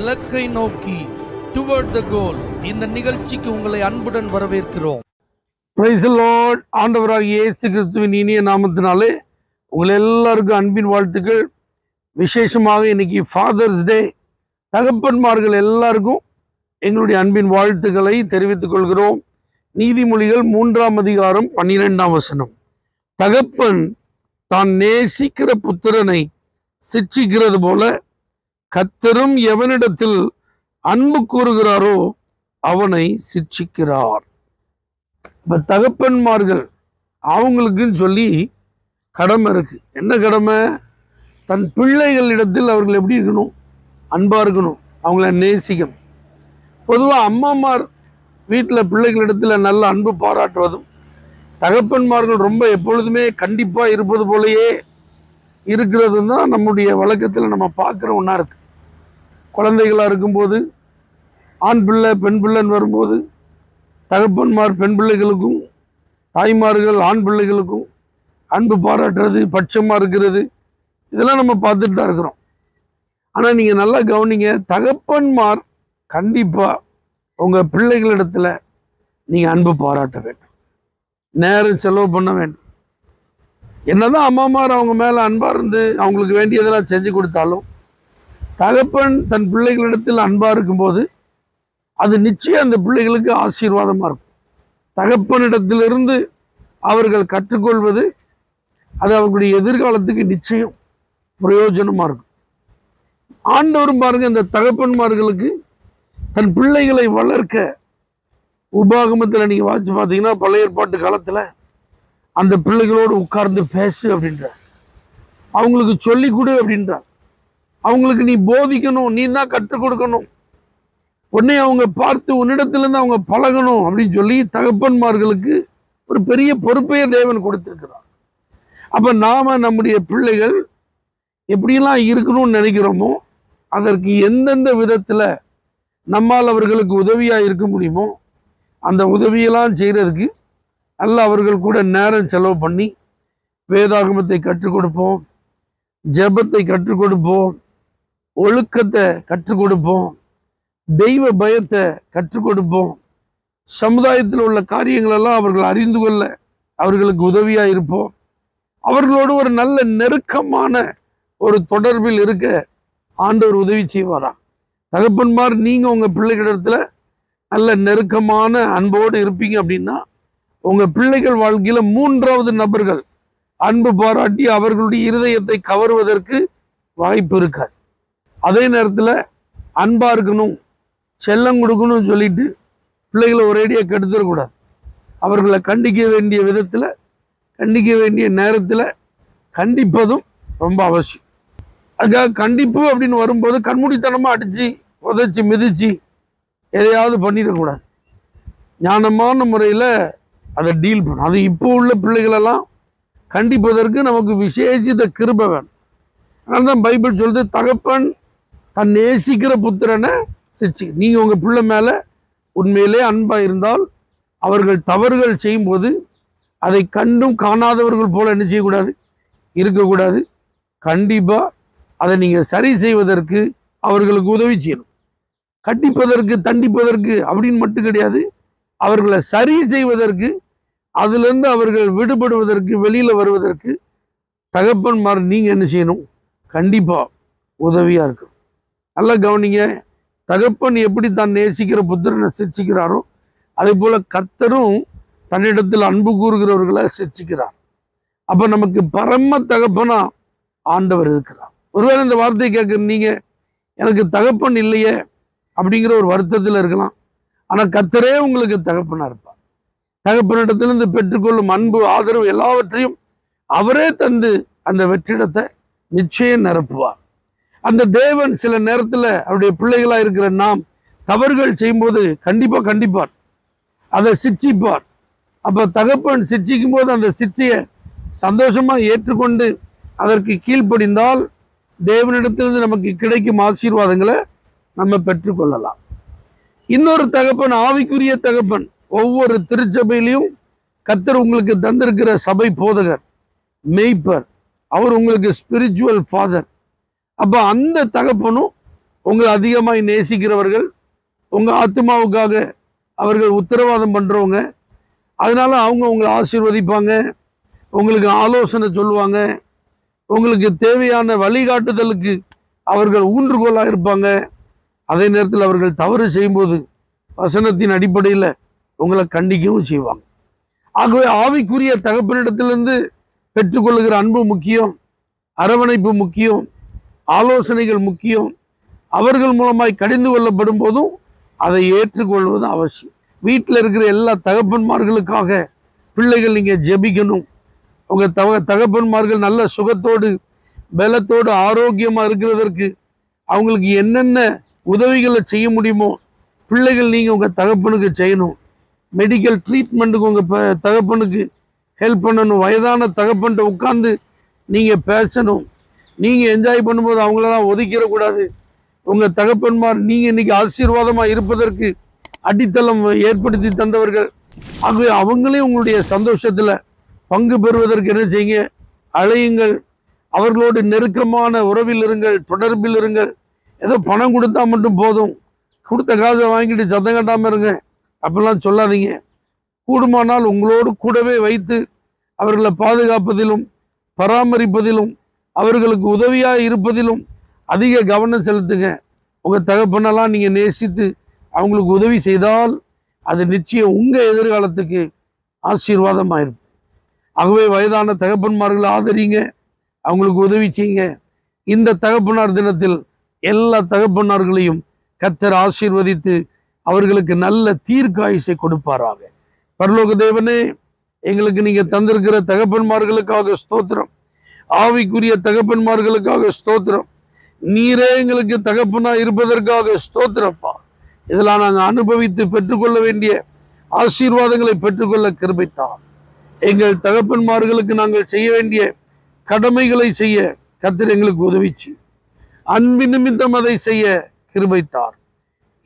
இலக்கை நோக்கி டுவர்ட் த கோல் இந்த நிகழ்ச்சிக்கு உங்களை அன்புடன் வரவேற்கிறோம். Praise the Lord. ஆண்டவராகிய இயேசு கிறிஸ்துவின் இனிய நாமத்தினாலே உங்கள் எல்லாருக்கும் அன்பின் வாழ்த்துக்கள். விசேஷமாக இன்னைக்கு ஃபாதர்ஸ் டே. தகப்பன்மார்கள் எல்லாருக்கும் எங்களுடைய அன்பின் வாழ்த்துக்களை தெரிவித்துக் கொள்கிறோம். நீதிமொழிகள் 3ஆம் அதிகாரம் 12ஆம் வசனம். தகப்பன் தான் நேசிக்கிற புத்திரனை சிட்சிக்கிறது போல கர்த்தரும் எவனிடத்தில் அன்பு கூறுகிறாரோ அவனை சிட்சிக்கிறார். இப்ப தகப்பன்மார்கள் அவங்களுக்குன்னு சொல்லி கடமை இருக்கு. என்ன கடமை? தன் பிள்ளைகளிடத்தில் அவர்கள் எப்படி இருக்கணும்? அன்பா இருக்கணும், அவங்கள நேசிக்கணும். பொதுவாக அம்மாமார் வீட்டில் பிள்ளைகளிடத்தில் நல்ல அன்பு பாராட்டுவதும், தகப்பன்மார்கள் ரொம்ப எப்பொழுதுமே கண்டிப்பாக இருப்பது போலயே இருக்கிறது தான் நம்முடைய வழக்கத்தில் நம்ம பார்க்குற ஒன்றா இருக்கு. குழந்தைகளாக இருக்கும்போது ஆண் பிள்ளை பெண் பிள்ளைன்னு வரும்போது தகப்பன்மார் பெண் பிள்ளைகளுக்கும் தாய்மார்கள் ஆண் பிள்ளைகளுக்கும் அன்பு பாராட்டுறது, பட்சமாக இருக்கிறது, இதெல்லாம் நம்ம பார்த்துட்டு தான் இருக்கிறோம். ஆனால் நீங்கள் நல்லா கவனிங்க, தகப்பன்மார் கண்டிப்பாக உங்கள் பிள்ளைகளிடத்தில் நீங்கள் அன்பு பாராட்ட வேண்டும், நேரம் செலவு பண்ண வேண்டும். என்னதான் அம்மாமார் அவங்க மேலே அன்பாக இருந்து அவங்களுக்கு வேண்டியதெல்லாம் செஞ்சு கொடுத்தாலும் தகப்பன் தன் பிள்ளைகளிடத்தில் அன்பாக இருக்கும்போது அது நிச்சயம் அந்த பிள்ளைகளுக்கு ஆசீர்வாதமாக இருக்கும். தகப்பனிடத்திலிருந்து அவர்கள் கற்றுக்கொள்வது அது அவர்களுடைய எதிர்காலத்துக்கு நிச்சயம் பிரயோஜனமாக இருக்கும். ஆண்டவரும் பாருங்க, இந்த தகப்பன்மார்களுக்கு தன் பிள்ளைகளை வளர்க்க உபாகமத்தில் நீங்கள் வாசிச்சு பார்த்தீங்கன்னா பழைய ஏற்பாட்டு காலத்தில் அந்த பிள்ளைகளோடு உட்கார்ந்து பேசு அப்படின்றார், அவங்களுக்கு சொல்லி கொடு அப்படின்றார், அவங்களுக்கு நீ போதிக்கணும், நீ தான் கற்றுக் கொடுக்கணும், உன்னை அவங்க பார்த்து உன்னிடத்திலிருந்து அவங்க பழகணும் அப்படின்னு சொல்லி தகப்பன்மார்களுக்கு ஒரு பெரிய பொறுப்பையே தேவன் கொடுத்திருக்கிறார். அப்ப நாம நம்முடைய பிள்ளைகள் எப்படிலாம் இருக்கணும்னு நினைக்கிறோமோ அதற்கு எந்தெந்த விதத்துல நம்மால் அவர்களுக்கு உதவியா இருக்க முடியுமோ அந்த உதவியெல்லாம் செய்யறதுக்கு நல்ல அவர்கள் கூட நேரம் செலவு பண்ணி வேதாகமத்தை கற்றுக் கொடுப்போம், ஜெபத்தை கற்றுக் கொடுப்போம், ஒழுக்கத்தை கற்றுக் கொடுப்போம், தெய்வ பயத்தை கற்றுக் கொடுப்போம். சமுதாயத்தில் உள்ள காரியங்களெல்லாம் அவர்கள் அறிந்து கொள்ள அவர்களுக்கு உதவியா இருப்போம். அவர்களோடு ஒரு நல்ல நெருக்கமான ஒரு தொடர்பில் இருக்க ஆண்டவர் உதவி செய்வாரா. தகப்பன்மார் நீங்க உங்க பிள்ளைகளிடத்துல நல்ல நெருக்கமான அன்போடு இருப்பீங்க அப்படின்னா உங்க பிள்ளைகள் வாழ்க்கையில 3வது நபர்கள் அன்பு பாராட்டி அவர்களுடைய இருதயத்தை கவருவதற்கு வாய்ப்பு இருக்காது. அதே நேரத்தில் அன்பா இருக்கணும், செல்லம் கொடுக்கணும்னு சொல்லிட்டு பிள்ளைகளை ஒரேடியாக கெடுத்துடக்கூடாது. அவர்களை கண்டிக்க வேண்டிய விதத்தில் கண்டிக்க வேண்டிய நேரத்தில் கண்டிப்பதும் ரொம்ப அவசியம். அதுக்காக கண்டிப்பு அப்படின்னு வரும்போது கண்மூடித்தனமாக அடித்து உதைச்சி மிதித்து எதையாவது பண்ணிடக்கூடாது. ஞானமான முறையில் அதை டீல் பண்ணும். அது இப்போ உள்ள பிள்ளைகளெல்லாம் கண்டிப்பதற்கு நமக்கு விசேஷித்த கிருபை வேணும். அதனால தான் பைபிள் சொல்லுது, தகப்பன் தன் நேசிக்கிற புத்திரனை சிட்சி. நீங்கள் உங்கள் பிள்ளை மேலே உண்மையிலே அன்பாக இருந்தால் அவர்கள் தவறுகள் செய்யும்போது அதை கண்டும் காணாதவர்கள் போல என்ன செய்யக்கூடாது, இருக்கக்கூடாது. கண்டிப்பாக அதை நீங்கள் சரி செய்வதற்கு அவர்களுக்கு உதவி செய்யணும். கண்டிப்பதற்கு தண்டிப்பதற்கு அப்படின்னு மட்டும் கிடையாது, அவர்களை சரி செய்வதற்கு, அதிலிருந்து அவர்கள் விடுபடுவதற்கு, வெளியில் வருவதற்கு தகப்பன்மார் நீங்கள் என்ன செய்யணும்? கண்டிப்பாக உதவியாக இருக்கும். நல்லா கவனிங்க, தகப்பன் எப்படி தான் நேசிக்கிற புத்திரனை சிட்சிக்கிறாரோ அதே போல கர்த்தரும் தன்னிடத்தில் அன்பு கூறுகிறவர்களை சிட்சிக்கிறார். அப்போ நமக்கு பரம தகப்பனா ஆண்டவர் இருக்கிறார். ஒருவேளை இந்த வார்த்தையை கேட்குற நீங்க எனக்கு தகப்பன் இல்லையே அப்படிங்கிற ஒரு வருத்தத்தில் இருக்கலாம். ஆனால் கர்த்தரே உங்களுக்கு தகப்பனா இருப்பார். தகப்பனிடத்திலிருந்து பெற்றுக்கொள்ளும் அன்பு, ஆதரவு எல்லாவற்றையும் அவரே தந்து அந்த வெற்றிடத்தை நிச்சயம் நிரப்புவார். அந்த தேவன் சில நேரத்தில் அவருடைய பிள்ளைகளாக இருக்கிற நாம் தவறுகள் செய்யும்போது கண்டிப்பார், அதை சிட்சிப்பார். அப்போ தகப்பன் சிட்சிக்கும் போது அந்த சிட்சையை சந்தோஷமாக ஏற்றுக்கொண்டு அதற்கு கீழ்ப்படிந்தால் தேவனிடத்திலிருந்து நமக்கு கிடைக்கும் ஆசீர்வாதங்களை நம்ம பெற்றுக்கொள்ளலாம். இன்னொரு தகப்பன் ஆவிக்குரிய தகப்பன். ஒவ்வொரு திருச்சபையிலையும் கர்த்தர் உங்களுக்கு தந்திருக்கிற சபை போதகர், மெய்ப்பர், அவர் உங்களுக்கு ஸ்பிரிச்சுவல் ஃபாதர். அப்போ அந்த தகப்பனும் உங்களை அதிகமாய் நேசிக்கிறவர்கள், உங்க ஆத்மாவுக்காக அவர்கள் உத்தரவாதம் பண்றவங்க. அதனால அவங்க உங்களை ஆசீர்வதிப்பாங்க, உங்களுக்கு ஆலோசனை சொல்லுவாங்க, உங்களுக்கு தேவையான வழிகாட்டுதலுக்கு அவர்கள் ஊன்றுகோலாக இருப்பாங்க. அதே நேரத்தில் அவர்கள் தவறு செய்யும்போது வசனத்தின் அடிப்படையில் உங்களை கண்டிக்கவும் செய்வாங்க. ஆகவே ஆவிக்குரிய தகப்பனிடத்திலிருந்து பெற்றுக்கொள்ளுகிற அன்பு முக்கியம், அரவணைப்பு முக்கியம், ஆலோசனைகள் முக்கியம். அவர்கள் மூலமாய் கடிந்து கொள்ளப்படும் போதும் அதை ஏற்றுக்கொள்வது அவசியம். வீட்டில் இருக்கிற எல்லா தகப்பன்மார்களுக்காக பிள்ளைகள் நீங்கள் ஜெபிக்கணும். உங்கள் தகப்பன்மார்கள் நல்ல சுகத்தோடு பலத்தோடு ஆரோக்கியமாக இருக்கிறதற்கு அவங்களுக்கு என்னென்ன உதவிகளை செய்ய முடியுமோ பிள்ளைகள் நீங்கள் உங்கள் தகப்பனுக்கு செய்யணும். மெடிக்கல் ட்ரீட்மெண்ட்டுக்கு உங்கள் தகப்பனுக்கு ஹெல்ப் பண்ணணும். வயதான தகப்பன்ட்ட உட்கார்ந்து நீங்கள் பேசணும். நீங்கள் என்ஜாய் பண்ணும்போது அவங்களெல்லாம் ஒதுக்கிடக்கூடாது. உங்கள் தகப்பன்மார் நீங்கள் இன்னைக்கு ஆசீர்வாதமாக இருப்பதற்கு அடித்தளம் ஏற்படுத்தி தந்தவர்கள். ஆகவே அவங்களே உங்களுடைய சந்தோஷத்தில் பங்கு பெறுவதற்கு என்ன செய்யுங்க? அழையுங்கள். அவர்களோடு நெருக்கமான உறவில் இருங்கள், தொடர்பில் இருங்கள். ஏதோ பணம் கொடுத்தா மட்டும் போதும், கொடுத்த காசை வாங்கிட்டு சத்தம் கட்டாமல் இருங்க அப்படிலாம் சொல்லாதீங்க. கூடுமானால் உங்களோடு கூடவே வைத்து அவர்களை பாதுகாப்பதிலும் பராமரிப்பதிலும் அவர்களுக்கு உதவியாக இருப்பதிலும் அதிக கவனம் செலுத்துங்க. உங்கள் தகப்பனெல்லாம் நீங்கள் நேசித்து அவங்களுக்கு உதவி செய்தால் அது நிச்சயம் உங்கள் எதிர்காலத்துக்கு ஆசீர்வாதமாக இருக்கும். ஆகவே வயதான தகப்பன்மார்களை ஆதரிங்க, அவங்களுக்கு உதவி செய்யுங்க. இந்த தகப்பனார் தினத்தில் எல்லா தகப்பனார்களையும் கர்த்தர் ஆசீர்வதித்து அவர்களுக்கு நல்ல தீர்க்காயுசை கொடுப்பாராக. பரலோக தேவனே, எங்களுக்கு நீங்க தந்திருக்கிற தகப்பன்மார்களுக்காக ஸ்தோத்திரம். ஆவிக்குரிய தகப்பன்மார்களுக்காக ஸ்தோத்திரம். நீரே எங்களுக்கு தகப்பனா இருப்பதற்காக ஸ்தோத்திரப்பா. இதெல்லாம் நாங்கள் அனுபவித்து பெற்றுக்கொள்ள வேண்டிய ஆசீர்வாதங்களை பெற்றுக்கொள்ள கிருபைத்தார். எங்கள் தகப்பன்மார்களுக்கு நாங்கள் செய்ய வேண்டிய கடமைகளை செய்ய கர்த்தர் எங்களுக்கு உதவிச்சு அன்பின் நிமித்தம் அதை செய்ய கிருபைத்தார்.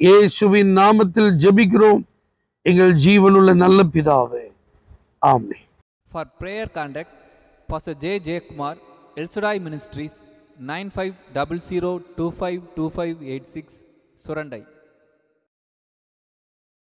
இயேசுவின் நாமத்தில் ஜெபிக்கிறோம் எங்கள் ஜீவனுள்ள நல்ல பிதாவே, ஆமென். For prayer contact, Pastor J. J. Kumar, El Shaddai Ministries, 9500252586, Surandai.